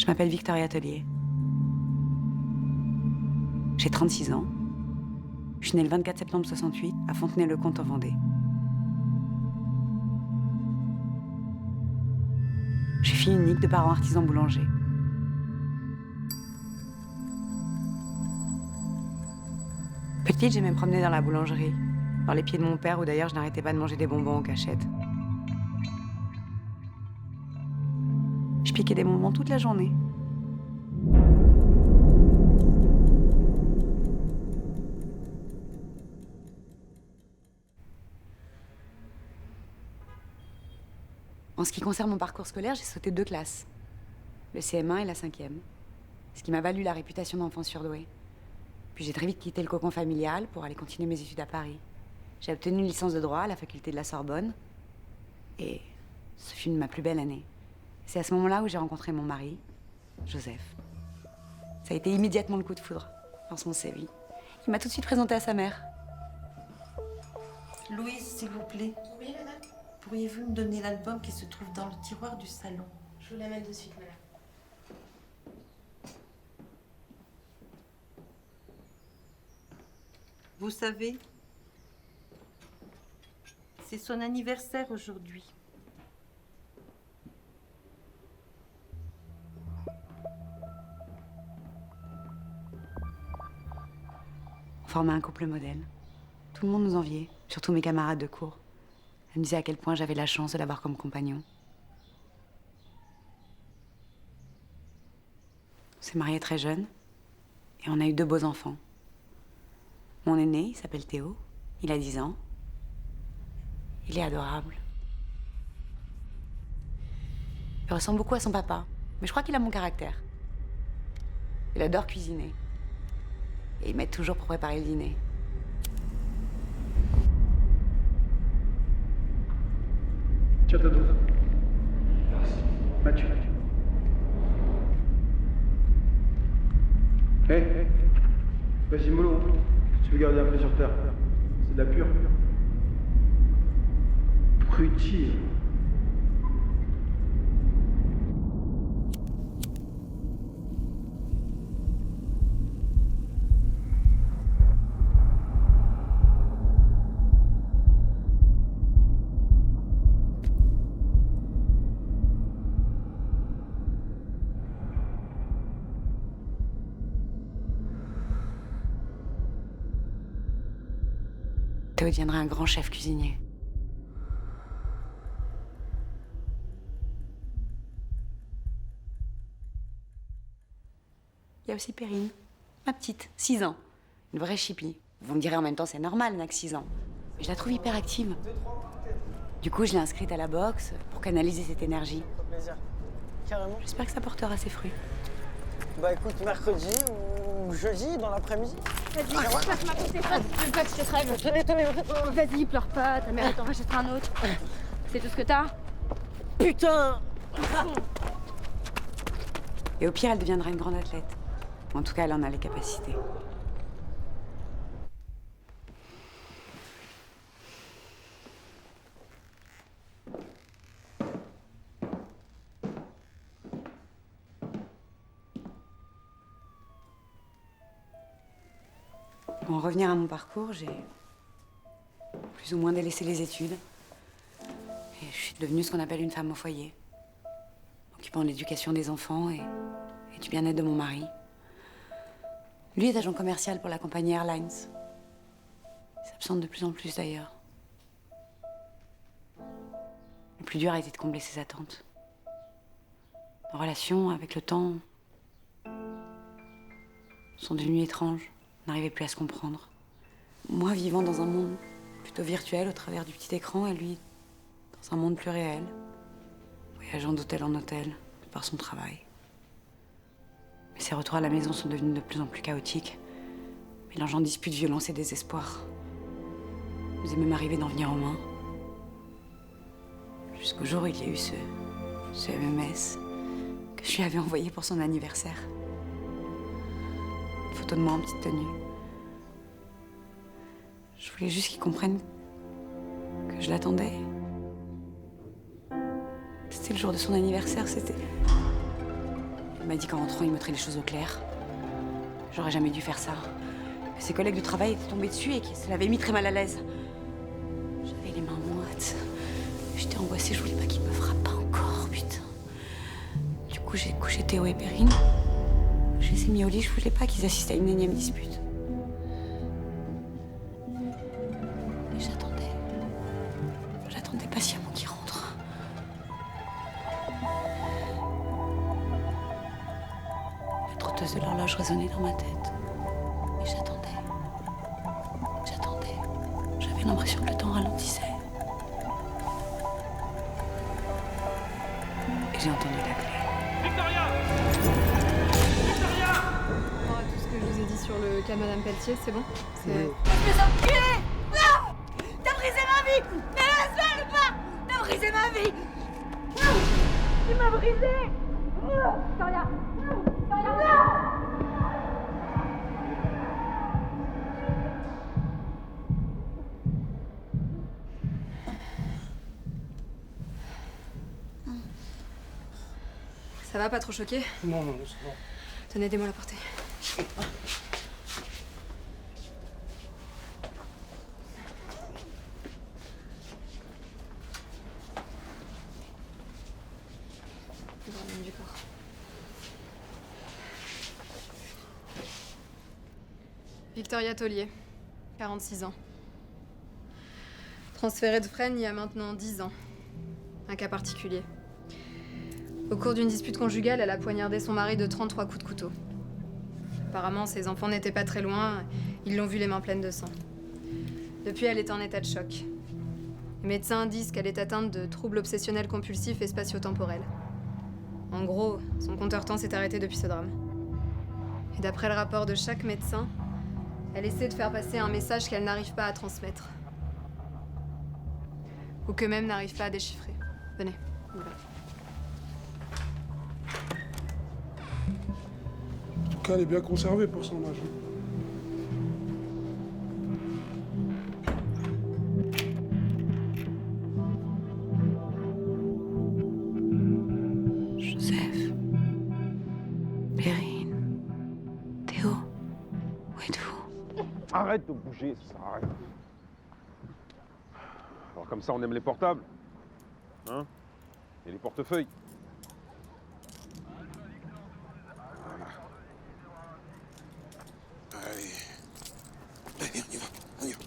Je m'appelle Victoria Tellier. J'ai 36 ans. Je suis née le 24 septembre 68 à Fontenay-le-Comte en Vendée. Je suis fille unique de parents artisans boulangers. Petite, j'aimais me promener dans la boulangerie, dans les pieds de mon père où d'ailleurs je n'arrêtais pas de manger des bonbons en cachette. Je piquais des bonbons toute la journée. En ce qui concerne mon parcours scolaire, j'ai sauté 2 classes, le CM1 et la 5e, ce qui m'a valu la réputation d'enfant surdoué. Puis j'ai très vite quitté le cocon familial pour aller continuer mes études à Paris. J'ai obtenu une licence de droit à la faculté de la Sorbonne et ce fut ma plus belle année. C'est à ce moment-là où j'ai rencontré mon mari, Joseph. Ça a été immédiatement le coup de foudre. Lorsqu'on s'est vu, il m'a tout de suite présenté à sa mère. Louise, s'il vous plaît. Oui, madame. Pourriez-vous me donner l'album qui se trouve dans le tiroir du salon? Je vous l'amène de suite, madame. Vous savez, c'est son anniversaire aujourd'hui. On formait un couple modèle. Tout le monde nous enviait, surtout mes camarades de cours. Elle me disait à quel point j'avais la chance de l'avoir comme compagnon. On s'est mariés très jeunes et on a eu 2 beaux enfants. Mon aîné, il s'appelle Théo, il a 10 ans. Il est adorable. Il ressemble beaucoup à son papa, mais je crois qu'il a mon caractère. Il adore cuisiner. Et il m'aide toujours pour préparer le dîner. Tiens ta dose. Merci. Mathieu. Hé, vas-y mollo, si tu veux garder un pied sur terre, c'est de la pure. Abruti. Théo deviendra un grand chef cuisinier. Il y a aussi Perrine, ma petite, 6 ans. Une vraie chipie. Vous me direz en même temps, c'est normal, elle n'a que 6 ans. Mais je la trouve hyper active. Du coup, je l'ai inscrite à la boxe pour canaliser cette énergie. Plaisir. Carrément. J'espère que ça portera ses fruits. Bah écoute, mercredi ou jeudi dans l'après-midi. Vas-y, passe-moi ton téléphone. Je veux pas que je te crève. Tenez. Vas-y, pleure pas. Ta mère, elle t'en rachètera un autre. C'est tout ce que t'as? Putain. Et au pire, elle deviendra une grande athlète. En tout cas, elle en a les capacités. Pour en revenir à mon parcours, j'ai plus ou moins délaissé les études. Et je suis devenue ce qu'on appelle une femme au foyer, occupant de l'éducation des enfants et du bien-être de mon mari. Lui est agent commercial pour la compagnie Airlines. Il s'absente de plus en plus d'ailleurs. Le plus dur a été de combler ses attentes. Nos relations, avec le temps, sont devenues étranges. On n'arrivait plus à se comprendre. Moi, vivant dans un monde plutôt virtuel au travers du petit écran, et lui, dans un monde plus réel, voyageant d'hôtel en hôtel, de par son travail. Mais ses retours à la maison sont devenus de plus en plus chaotiques, mélangeant disputes, violence et désespoir. Il nous est même arrivé d'en venir aux mains. Jusqu'au jour où il y a eu ce MMS que je lui avais envoyé pour son anniversaire. Une photo de moi en petite tenue. Je voulais juste qu'il comprenne que je l'attendais. C'était le jour de son anniversaire, c'était Il m'a dit qu'en rentrant, il mettrait les choses au clair. J'aurais jamais dû faire ça. Ses collègues de travail étaient tombés dessus et ça l'avait mis très mal à l'aise. J'avais les mains moites. J'étais angoissée, je voulais pas qu'il me frappe pas encore, putain. Du coup, j'ai couché Théo et Perrine. Je les ai mis au lit, je voulais pas qu'ils assistent à une énième dispute. Et j'attendais. J'attendais patiemment qu'ils rentrent. La trotteuse de l'horloge résonnait dans ma tête. Et j'attendais. J'avais l'impression que le temps ralentissait. Et j'ai entendu la clé. Victoria! Tout ce que je vous ai dit sur le cas de Madame Pelletier, c'est bon? Espèce d'enculé! Non! T'as brisé ma vie! Mais laisse-moi le pas! T'as brisé ma vie! Tu m'as brisé! Victoria! Victoria! Ça va, pas trop choqué? Non, ça va. Tenez, aidez-moi à la porter. Du corps. Victoria Taulier, 46 ans. Transférée de Fresnes il y a maintenant 10 ans. Un cas particulier. Au cours d'une dispute conjugale, elle a poignardé son mari de 33 coups de couteau. Apparemment, ses enfants n'étaient pas très loin. Ils l'ont vue les mains pleines de sang. Depuis, elle est en état de choc. Les médecins disent qu'elle est atteinte de troubles obsessionnels compulsifs et spatio-temporels. En gros, son compteur temps s'est arrêté depuis ce drame. Et d'après le rapport de chaque médecin, elle essaie de faire passer un message qu'elle n'arrive pas à transmettre. Ou qu'eux-mêmes n'arrivent pas à déchiffrer. Venez, on y va. En tout cas, elle est bien conservée pour son âge. Joseph, Perrine, Théo, où êtes-vous? Arrête de bouger, ça sert à rien. Alors comme ça, on aime les portables. Hein? Et les portefeuilles. Allez, on y va, on y va.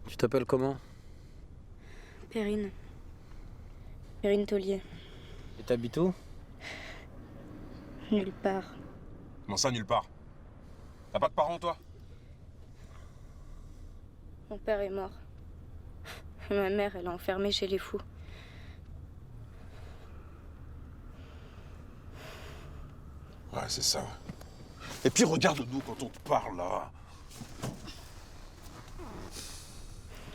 Tu t'appelles comment? Perrine. Perrine Taulier. Et t'habites où? Nulle part. Comment ça, nulle part? T'as pas de parents, toi? Mon père est mort. Et ma mère, elle est enfermée chez les fous. Ouais, c'est ça. Et puis regarde-nous quand on te parle, là.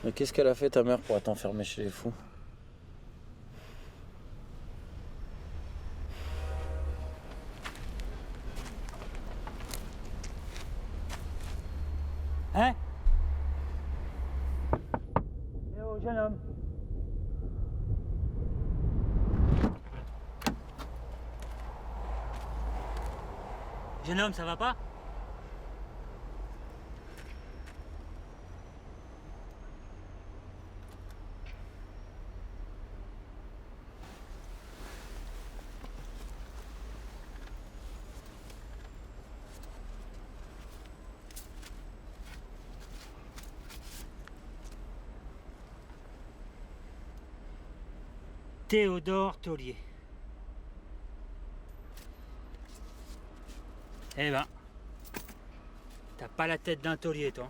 Mais qu'est-ce qu'elle a fait, ta mère, pour être enfermée chez les fous? Hein? Eh oh, jeune homme. Jeune homme, ça va pas? Théodore Taulier. Eh ben, t'as pas la tête d'un taulier, toi.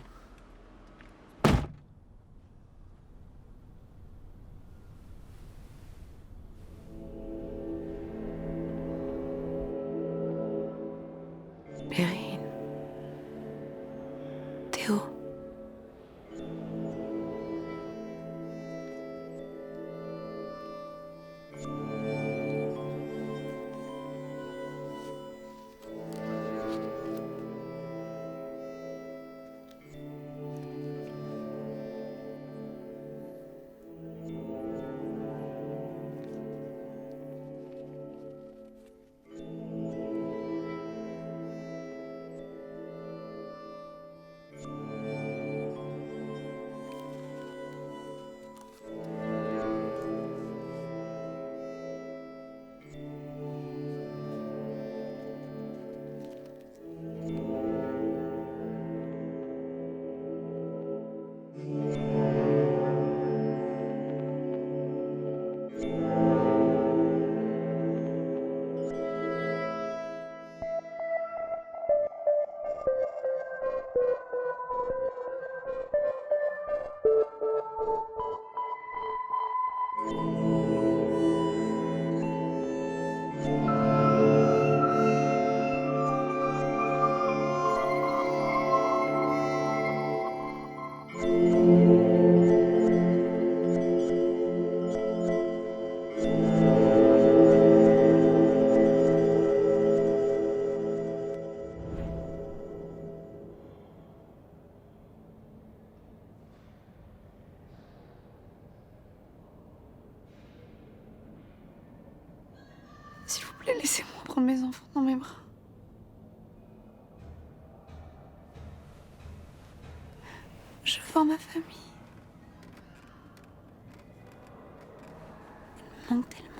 Perrine. Théo. plaît, laissez-moi prendre mes enfants dans mes bras. Je veux voir ma famille. Elle me manque tellement.